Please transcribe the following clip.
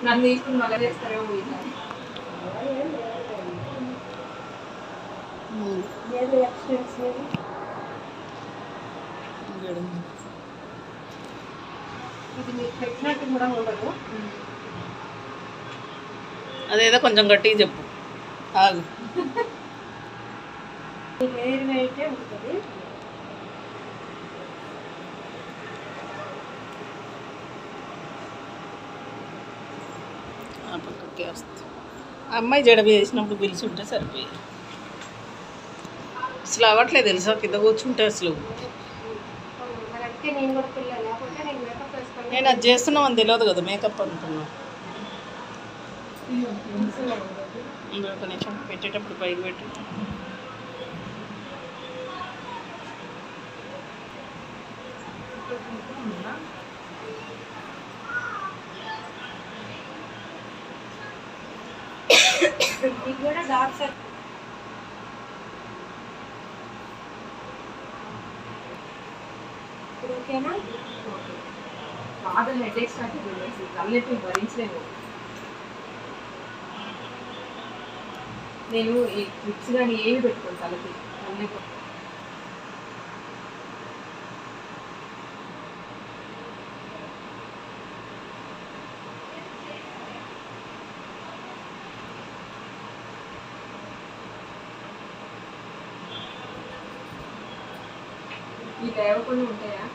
నన్ను తీసుకుని మళ్ళీ చేస్తారేమో వీళ్ళు. ఇది మీకు పెట్టినట్టు కూడా ఉండదు. అదేదో కొంచెం గట్టిగా చెప్పు. ఆగు. వేరు వేరే ఉంటుంది. ఆ పక్కకే వస్తుంది. అమ్మాయి జడబి వేసినప్పుడు పిలిచి ఉంటే సరిపోయి. అసలు అవ్వట్లేదు తెలుసా, కింద కూర్చుంటే అసలు. నేను అది చేస్తున్నావు అని తెలియదు కదా, మేకప్ అనుకున్నాను. ఒక నిమిషం పెట్టేటప్పుడు పైకి పెట్టి. ఇది కూడా డార్క్ సర్కిల్. ఓకేనా? బాగా హెడేక్ స్టార్ట్ అయిపోయింది, తలనొప్పి భరించలేము. నేను ఈ క్లిప్స్ కానీ ఏమి పెట్టుకోను తలకి, తలనొప్పి. ఈ లేవకుండా ఉంటాయా?